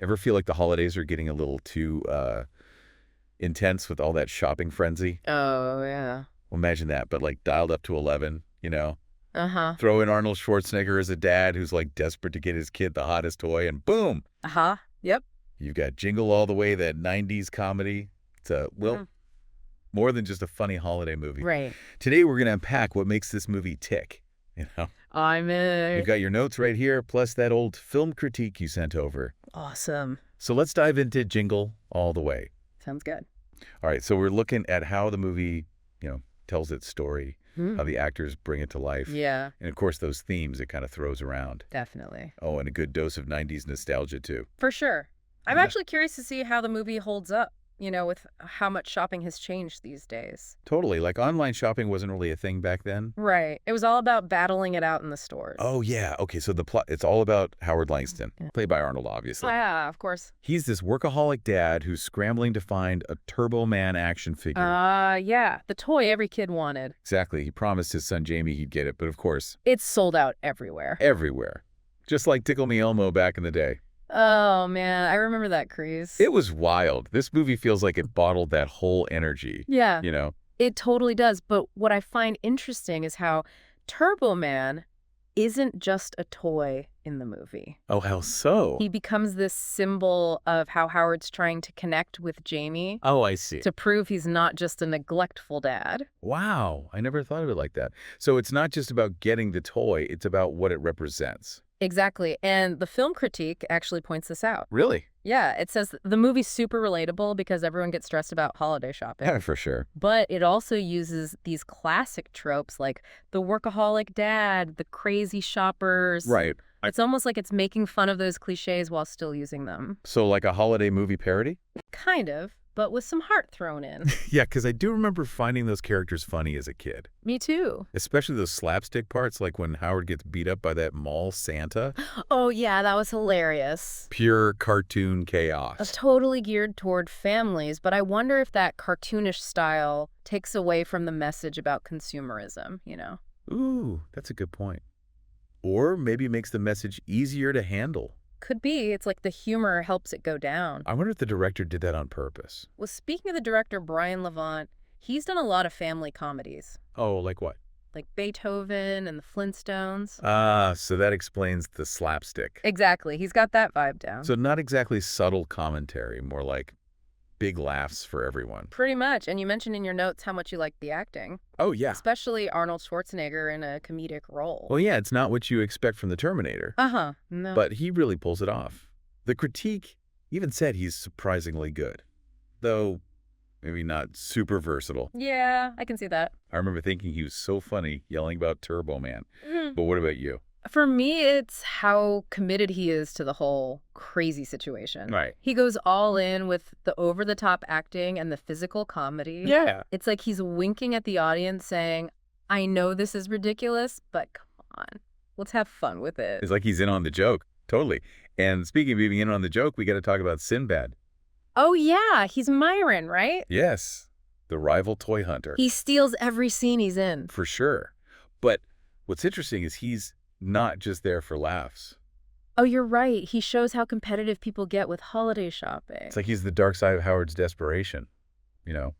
Ever feel like the holidays are getting a little too intense with all that shopping frenzy? Oh, yeah. Well, imagine that, but like dialed up to 11, you know? Uh-huh. Throw in Arnold Schwarzenegger as a dad who's like desperate to get his kid the hottest toy, and boom! Uh-huh. Yep. You've got Jingle All the Way, that 90s comedy. It's Mhm. more than just a funny holiday movie. Right. Today, we're going to unpack what makes this movie tick. You know, I'm you've got your notes right here, plus that old film critique you sent over. awesome. So let's dive into Jingle All the Way. Sounds good. All right, so we're looking at how the movie, tells its story, how the actors bring it to life, Yeah, and of course those themes it kind of throws around. definitely. Oh, and a good dose of 90s nostalgia too. For sure. I'm Yeah. actually curious to see how the movie holds up, with how much shopping has changed these days. Totally, like online shopping wasn't really a thing back then. Right. It was all about battling it out in the stores. Oh yeah, okay, so the plot, it's all about Howard Langston, Yeah. played by Arnold, obviously. Yeah, of course. He's this workaholic dad who's scrambling to find a Turbo Man action figure. Yeah, the toy every kid wanted. Exactly, he promised his son Jamie he'd get it, but of course, It's sold out everywhere. everywhere. Just like Tickle Me Elmo back in the day. Oh, man, I remember that craze. It was wild. This movie feels like it bottled that whole energy, Yeah, you know? it totally does. But what I find interesting is how Turbo Man isn't just a toy in the movie. Oh, how so? He becomes this symbol of how Howard's trying to connect with Jamie Oh, I see. to prove he's not just a neglectful dad. Wow, I never thought of it like that. So it's not just about getting the toy, it's about what it represents. Exactly. And the film critique actually points this out. Really? Yeah, it says the movie's super relatable because everyone gets stressed about holiday shopping. Yeah, for sure. But it also uses these classic tropes like the workaholic dad, the crazy shoppers. Right. It's almost like it's making fun of those cliches while still using them. So like a holiday movie parody? Kind of, but with some heart thrown in. Yeah, because I do remember finding those characters funny as a kid. Me too. Especially those slapstick parts, like when Howard gets beat up by that mall Santa. Oh, yeah, that was hilarious. Pure cartoon chaos. Totally geared toward families, but I wonder if that cartoonish style takes away from the message about consumerism. Ooh, that's a good point. Or maybe makes the message easier to handle. Could be. It's like the humor helps it go down. I wonder if the director did that on purpose. Well, speaking of the director, Brian Levant, he's done a lot of family comedies, Oh, like what? like Beethoven and the Flintstones. Ah, so that explains the slapstick. Exactly. He's got that vibe down. So not exactly subtle commentary, more like big laughs for everyone. Pretty much. And you mentioned in your notes how much you like the acting, Oh, yeah. especially Arnold Schwarzenegger in a comedic role. Well, yeah, it's not what you expect from the Terminator, Uh-huh. No. but he really pulls it off. The critique even said he's surprisingly good, though maybe not super versatile. Yeah, I can see that. I remember thinking he was so funny yelling about Turbo Man. Mhm. But what about you? For me, it's how committed he is to the whole crazy situation. Right. He goes all in with the over-the-top acting and the physical comedy. Yeah. It's like he's winking at the audience saying, I know this is ridiculous, but come on, let's have fun with it. It's like he's in on the joke. Totally. And speaking of being in on the joke, we got to talk about Sinbad. Oh, yeah, he's Myron, right? Yes. The rival toy hunter. He steals every scene he's in. For sure. But what's interesting is he's not just there for laughs. Oh, you're right. He shows how competitive people get with holiday shopping. It's like he's the dark side of Howard's desperation,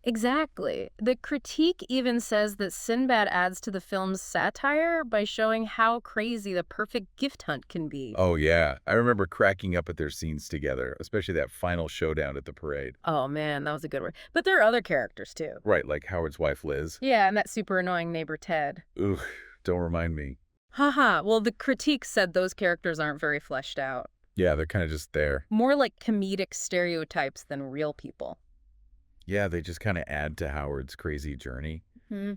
Exactly. The critique even says that Sinbad adds to the film's satire by showing how crazy the perfect gift hunt can be. Oh, yeah. I remember cracking up at their scenes together, especially that final showdown at the parade. Oh, man, that was a good one. But there are other characters, too. Right, like Howard's wife, Liz. Yeah, and that super annoying neighbor, Ted. Ooh, don't remind me. Haha, well, the critique said those characters aren't very fleshed out. Yeah, they're kind of just there. More like comedic stereotypes than real people. Yeah, they just kind of add to Howard's crazy journey. Hmm.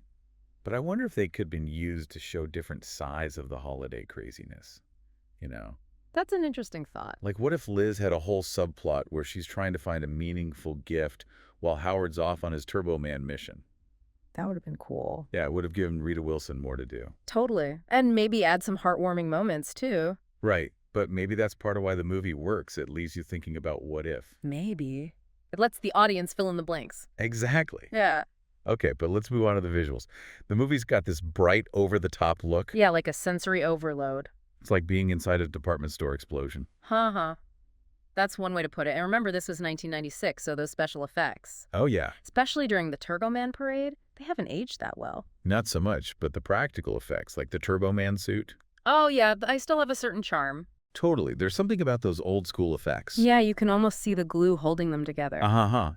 But I wonder if they could have been used to show different sides of the holiday craziness. That's an interesting thought. Like, what if Liz had a whole subplot where she's trying to find a meaningful gift while Howard's off on his Turbo Man mission? That would have been cool. Yeah, it would have given Rita Wilson more to do. Totally. And maybe add some heartwarming moments, too. Right, but maybe that's part of why the movie works. It leaves you thinking about what if. Maybe. It lets the audience fill in the blanks. Exactly. Yeah. Okay, but let's move on to the visuals. The movie's got this bright, over-the-top look. Yeah, like a sensory overload. It's like being inside a department store explosion. Uh-huh. That's one way to put it. And remember, this was 1996, so those special effects, Oh, yeah. especially during the Turbo Man parade, they haven't aged that well. Not so much, but the practical effects, like the Turbo Man suit. Oh, yeah, I still have a certain charm. Totally. There's something about those old school effects. Yeah, you can almost see the glue holding them together.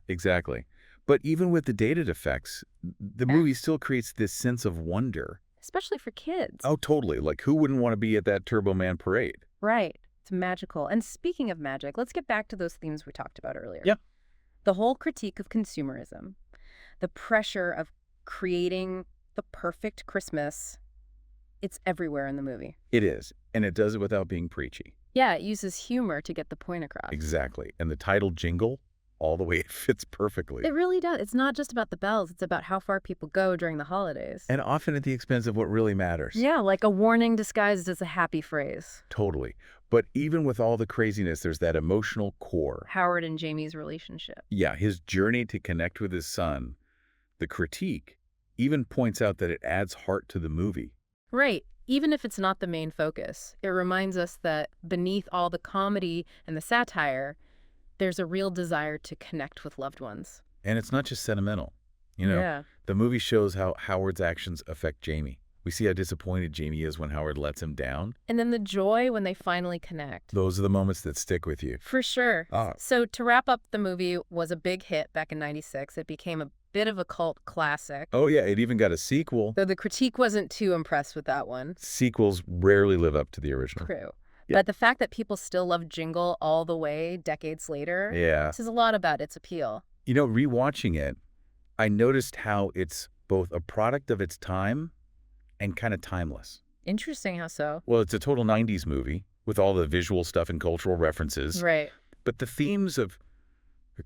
Exactly. But even with the dated effects, the movie still creates this sense of wonder. Especially for kids. Oh, totally. Like, who wouldn't want to be at that Turbo Man parade? Right. It's magical. And speaking of magic, let's get back to those themes we talked about earlier. Yeah. The whole critique of consumerism, the pressure of creating the perfect Christmas, it's everywhere in the movie. It is. And it does it without being preachy. Yeah, it uses humor to get the point across. Exactly. And the title Jingle, all the way, it fits perfectly. It really does. It's not just about the bells. It's about how far people go during the holidays. And often at the expense of what really matters. Yeah, like a warning disguised as a happy phrase. Totally. But even with all the craziness, there's that emotional core. Howard and Jamie's relationship. Yeah, his journey to connect with his son, the critique, even points out that it adds heart to the movie. Right. Even if it's not the main focus, it reminds us that beneath all the comedy and the satire, there's a real desire to connect with loved ones. And it's not just sentimental. You know, Yeah. the movie shows how Howard's actions affect Jamie. We see how disappointed Jamie is when Howard lets him down. And then the joy when they finally connect. Those are the moments that stick with you. For sure. Ah. So to wrap up, the movie was a big hit back in '96. It became a bit of a cult classic. Oh, yeah, it even got a sequel. Though the critique wasn't too impressed with that one. Sequels rarely live up to the original. True. Yeah. But the fact that people still love Jingle All the Way decades later Yeah. says a lot about its appeal. You know, rewatching it, I noticed how it's both a product of its time and kind of timeless. Interesting how so. Well, it's a total 90s movie with all the visual stuff and cultural references. Right. But the themes of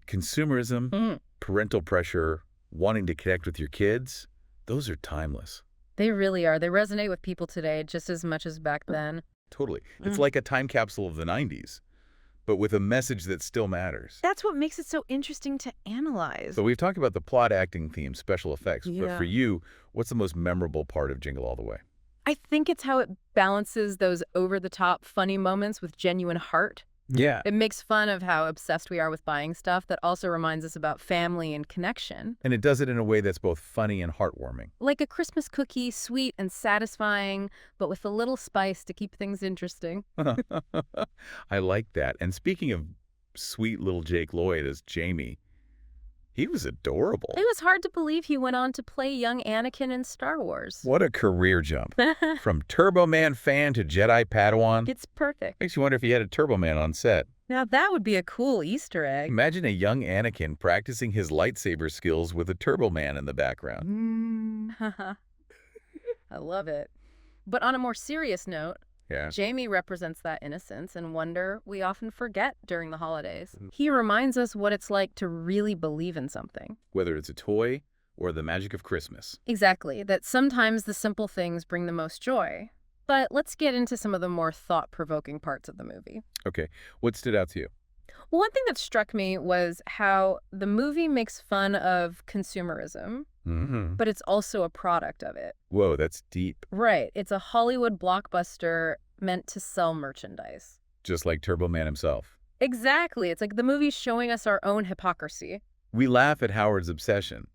consumerism, parental pressure, wanting to connect with your kids, those are timeless. They really are. They resonate with people today just as much as back then. Totally. It's like a time capsule of the 90s, but with a message that still matters. That's what makes it so interesting to analyze. So we've talked about the plot, acting, themes, special effects, but Yeah. for you, what's the most memorable part of Jingle All the Way? I think it's how it balances those over-the-top funny moments with genuine heart. Yeah. It makes fun of how obsessed we are with buying stuff that also reminds us about family and connection. And it does it in a way that's both funny and heartwarming. Like a Christmas cookie, sweet and satisfying, but with a little spice to keep things interesting. I like that. And speaking of sweet little Jake Lloyd as Jamie, he was adorable. It was hard to believe he went on to play young Anakin in Star Wars. What a career jump. From Turbo Man fan to Jedi Padawan. It's perfect. Makes you wonder if he had a Turbo Man on set. Now that would be a cool Easter egg. Imagine a young Anakin practicing his lightsaber skills with a Turbo Man in the background. I love it. But on a more serious note, Yeah. Jamie represents that innocence and wonder we often forget during the holidays. He reminds us what it's like to really believe in something. Whether it's a toy or the magic of Christmas. Exactly, that sometimes the simple things bring the most joy. But let's get into some of the more thought-provoking parts of the movie. Okay. What stood out to you? Well, one thing that struck me was how the movie makes fun of consumerism, but it's also a product of it. Whoa, that's deep. Right. It's a Hollywood blockbuster meant to sell merchandise. Just like Turbo Man himself. Exactly. It's like the movie's showing us our own hypocrisy. We laugh at Howard's obsession,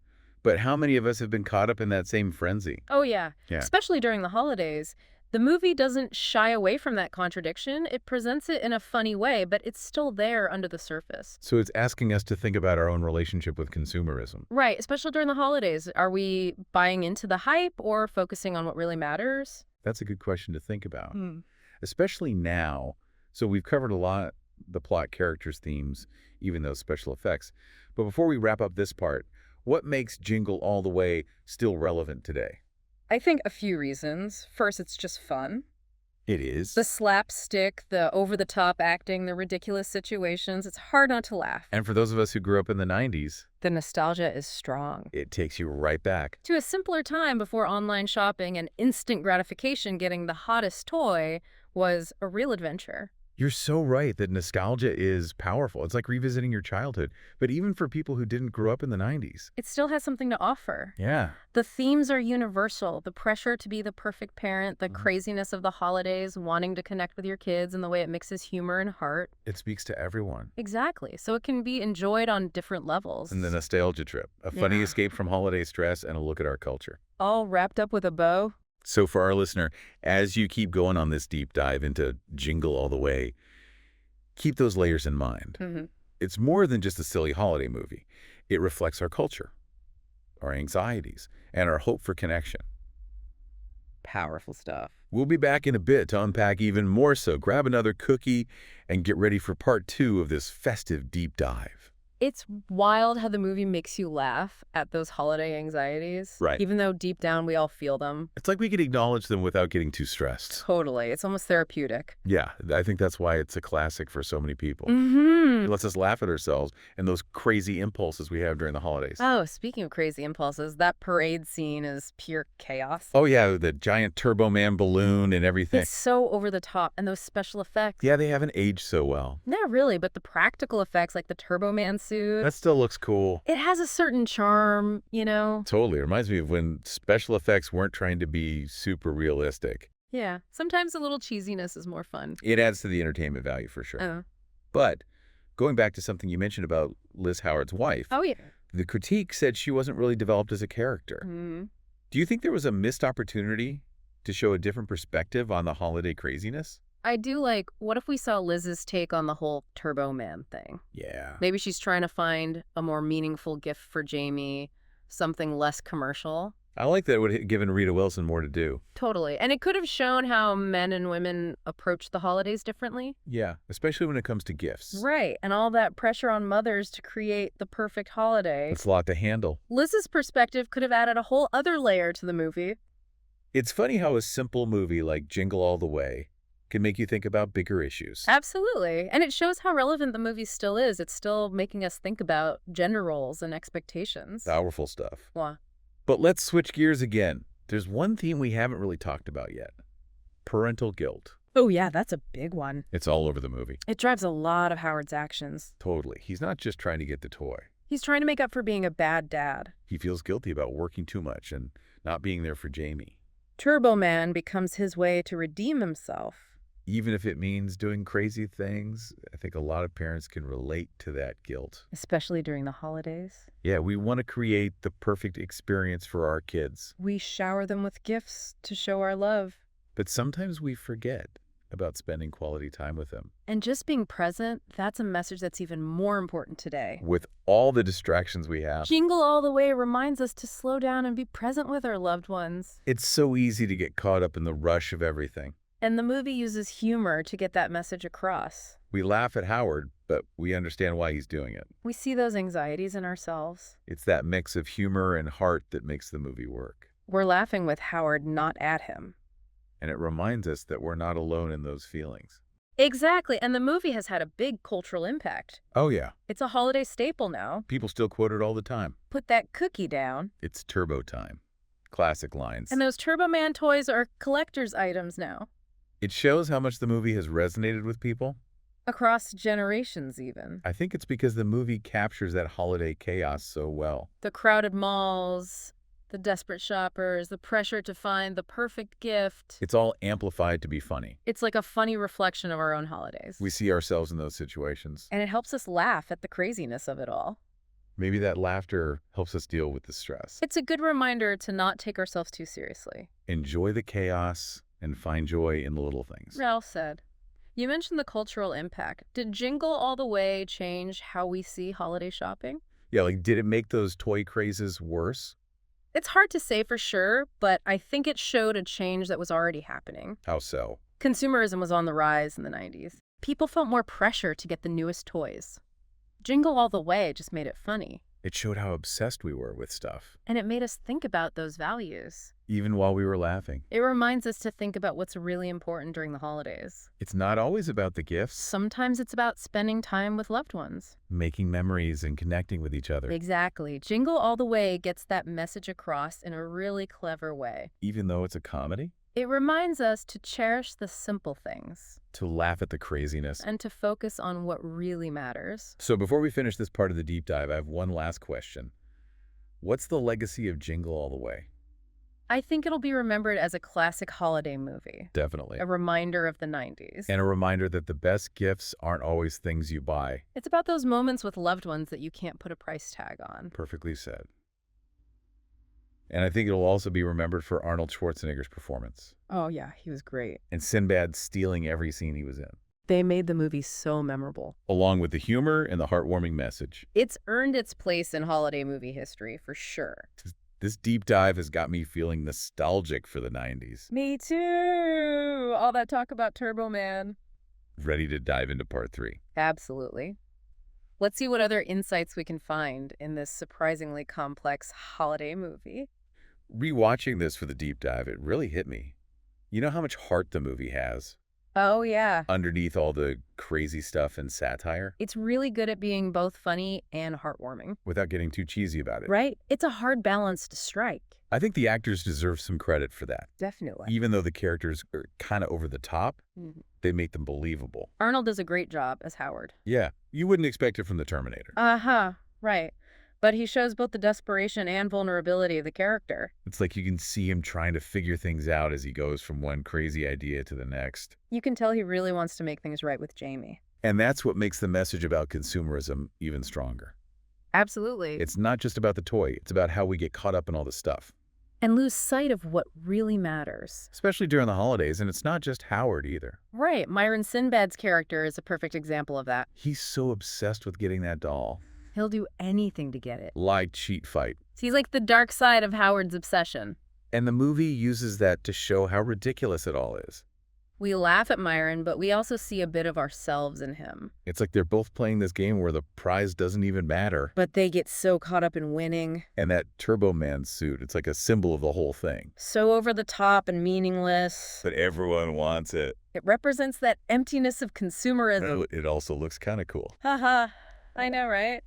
but how many of us have been caught up in that same frenzy? Oh, yeah. Yeah. Especially during the holidays. The movie doesn't shy away from that contradiction. It presents it in a funny way, but it's still there under the surface. So it's asking us to think about our own relationship with consumerism. Right. Especially during the holidays. Are we buying into the hype or focusing on what really matters? That's a good question to think about, especially now. So we've covered a lot, the plot, characters, themes, even those special effects. But before we wrap up this part, what makes Jingle All the Way still relevant today? I think a few reasons. First, it's just fun. It is. The slapstick, the over-the-top acting, the ridiculous situations, it's hard not to laugh. And for those of us who grew up in the 90s, The nostalgia is strong. it takes you right back. To a simpler time before online shopping and instant gratification, getting the hottest toy was a real adventure. You're so right that nostalgia is powerful. It's like revisiting your childhood. But even for people who didn't grow up in the 90s. It still has something to offer. Yeah. The themes are universal. The pressure to be the perfect parent, the craziness of the holidays, wanting to connect with your kids, and the way it mixes humor and heart. It speaks to everyone. Exactly. So it can be enjoyed on different levels. And the nostalgia trip. A funny escape from holiday stress and a look at our culture. All wrapped up with a bow. So for our listener, as you keep going on this deep dive into Jingle All the Way, keep those layers in mind. It's more than just a silly holiday movie. It reflects our culture, our anxieties, and our hope for connection. Powerful stuff. We'll be back in a bit to unpack even more, so grab another cookie and get ready for part 2 of this festive deep dive. It's wild how the movie makes you laugh at those holiday anxieties. Right. Even though deep down we all feel them. It's like we can acknowledge them without getting too stressed. Totally. It's almost therapeutic. Yeah, I think that's why it's a classic for so many people. It lets us laugh at ourselves and those crazy impulses we have during the holidays. Oh, speaking of crazy impulses, that parade scene is pure chaos. Oh, yeah, the giant Turbo Man balloon and everything. It's so over the top, and those special effects. Yeah, they haven't aged so well. Not really, but the practical effects, like the Turbo Man suit. That still looks cool. It has a certain charm, you know? Totally. It reminds me of when special effects weren't trying to be super realistic. Yeah, sometimes a little cheesiness is more fun. It adds to the entertainment value for sure. Oh. But going back to something you mentioned about Liz Howard's wife, Oh, yeah. the critique said she wasn't really developed as a character. Do you think there was a missed opportunity to show a different perspective on the holiday craziness? I do like, what if we saw Liz's take on the whole Turbo Man thing? Yeah. Maybe she's trying to find a more meaningful gift for Jamie, something less commercial. I like that it would have given Rita Wilson more to do. Totally. And it could have shown how men and women approach the holidays differently. Yeah, especially when it comes to gifts. Right. And all that pressure on mothers to create the perfect holiday. It's a lot to handle. Liz's perspective could have added a whole other layer to the movie. It's funny how a simple movie like Jingle All the Way can make you think about bigger issues. Absolutely. And it shows how relevant the movie still is. It's still making us think about gender roles and expectations. Powerful stuff. Wow. But let's switch gears again. There's one theme we haven't really talked about yet. Parental guilt. Oh, yeah, that's a big one. It's all over the movie. It drives a lot of Howard's actions. Totally. He's not just trying to get the toy. He's trying to make up for being a bad dad. He feels guilty about working too much and not being there for Jamie. Turbo Man becomes his way to redeem himself. Even if it means doing crazy things, I think a lot of parents can relate to that guilt. Especially during the holidays. Yeah, we want to create the perfect experience for our kids. We shower them with gifts to show our love. But sometimes we forget about spending quality time with them. And just being present, that's a message that's even more important today. With all the distractions we have. Jingle All the Way reminds us to slow down and be present with our loved ones. It's so easy to get caught up in the rush of everything. And the movie uses humor to get that message across. We laugh at Howard, but we understand why he's doing it. We see those anxieties in ourselves. It's that mix of humor and heart that makes the movie work. We're laughing with Howard, not at him. And it reminds us that we're not alone in those feelings. Exactly, and the movie has had a big cultural impact. Oh, yeah. It's a holiday staple now. People still quote it all the time. Put that cookie down. It's turbo time. Classic lines. And those Turbo Man toys are collector's items now. It shows how much the movie has resonated with people. Across generations, even. I think it's because the movie captures that holiday chaos so well. The crowded malls, the desperate shoppers, the pressure to find the perfect gift. It's all amplified to be funny. It's like a funny reflection of our own holidays. We see ourselves in those situations. And it helps us laugh at the craziness of it all. Maybe that laughter helps us deal with the stress. It's a good reminder to not take ourselves too seriously. Enjoy the chaos and find joy in the little things. Well said. You mentioned the cultural impact. Did Jingle All the Way change how we see holiday shopping? Yeah, like did it make those toy crazes worse? It's hard to say for sure, but I think it showed a change that was already happening. How so? Consumerism was on the rise in the 90s. People felt more pressure to get the newest toys. Jingle All the Way just made it funny. It showed how obsessed we were with stuff. And it made us think about those values. Even while we were laughing. It reminds us to think about what's really important during the holidays. It's not always about the gifts. Sometimes it's about spending time with loved ones. Making memories and connecting with each other. Exactly. Jingle All the Way gets that message across in a really clever way. Even though it's a comedy? It reminds us to cherish the simple things To laugh at the craziness. and to focus on what really matters. So before we finish this part of the deep dive, I have one last question. What's the legacy of Jingle All the Way? I think it'll be remembered as a classic holiday movie, Definitely. a reminder of the 90s. And a reminder that the best gifts aren't always things you buy. It's about those moments with loved ones that you can't put a price tag on. Perfectly said. And I think it'll also be remembered for Arnold Schwarzenegger's performance. Oh, yeah, he was great. And Sinbad stealing every scene he was in. They made the movie so memorable. Along with the humor and the heartwarming message. It's earned its place in holiday movie history, for sure. This deep dive has got me feeling nostalgic for the 90s. Me too! All that talk about Turbo Man. Ready to dive into part 3. Absolutely. Let's see what other insights we can find in this surprisingly complex holiday movie. Rewatching this for the deep dive, it really hit me. You know how much heart the movie has? Oh, yeah. Underneath all the crazy stuff and satire? It's really good at being both funny and heartwarming. Without getting too cheesy about it. Right? It's a hard balance to strike. I think the actors deserve some credit for that. Definitely. Even though the characters are kind of over the top, they make them believable. Arnold does a great job as Howard. Yeah, you wouldn't expect it from the Terminator. Uh-huh, right. But he shows both the desperation and vulnerability of the character. It's like you can see him trying to figure things out as he goes from one crazy idea to the next. You can tell he really wants to make things right with Jamie. And that's what makes the message about consumerism even stronger. Absolutely. It's not just about the toy, it's about how we get caught up in all the stuff. And lose sight of what really matters. Especially during the holidays, and it's not just Howard either. Right. Myron Sinbad's character is a perfect example of that. He's so obsessed with getting that doll. He'll do anything to get it. Lie, cheat, fight. He's like the dark side of Howard's obsession. And the movie uses that to show how ridiculous it all is. We laugh at Myron, but we also see a bit of ourselves in him. It's like they're both playing this game where the prize doesn't even matter. But they get so caught up in winning. And that Turbo Man suit, it's like a symbol of the whole thing. So over the top and meaningless. But everyone wants it. It represents that emptiness of consumerism. Oh, it also looks kind of cool. Haha, I know, right?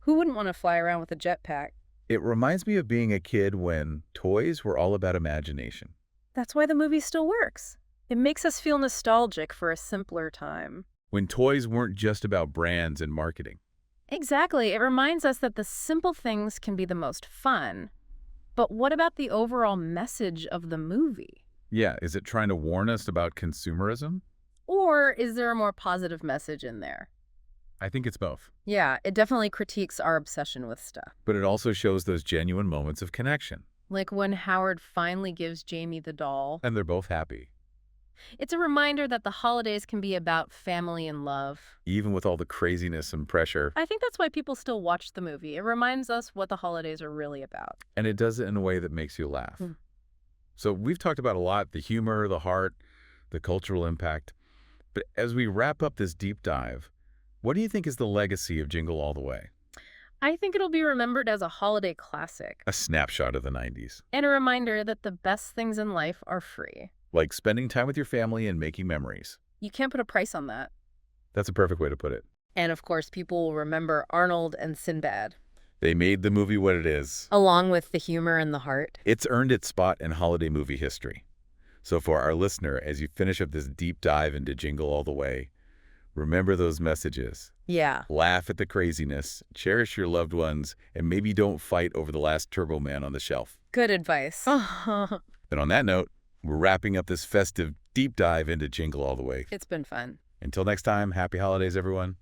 Who wouldn't want to fly around with a jetpack? It reminds me of being a kid when toys were all about imagination. That's why the movie still works. It makes us feel nostalgic for a simpler time. When toys weren't just about brands and marketing. Exactly. It reminds us that the simple things can be the most fun. But what about the overall message of the movie? Yeah, is it trying to warn us about consumerism? Or is there a more positive message in there? I think it's both. Yeah, it definitely critiques our obsession with stuff. But it also shows those genuine moments of connection. Like when Howard finally gives Jamie the doll. And they're both happy. It's a reminder that the holidays can be about family and love. Even with all the craziness and pressure. I think that's why people still watch the movie. It reminds us what the holidays are really about. And it does it in a way that makes you laugh. So we've talked about a lot, the humor, the heart, the cultural impact. But as we wrap up this deep dive, what do you think is the legacy of Jingle All the Way? I think it'll be remembered as a holiday classic. A snapshot of the 90s. And a reminder that the best things in life are free. Like spending time with your family and making memories. You can't put a price on that. That's a perfect way to put it. And of course, people will remember Arnold and Sinbad. They made the movie what it is. Along with the humor and the heart. It's earned its spot in holiday movie history. So for our listener, as you finish up this deep dive into Jingle All the Way, remember those messages. Yeah. Laugh at the craziness, cherish your loved ones, and maybe don't fight over the last Turbo Man on the shelf. Good advice. And on that note, we're wrapping up this festive deep dive into Jingle All the Way. It's been fun. Until next time, happy holidays, everyone.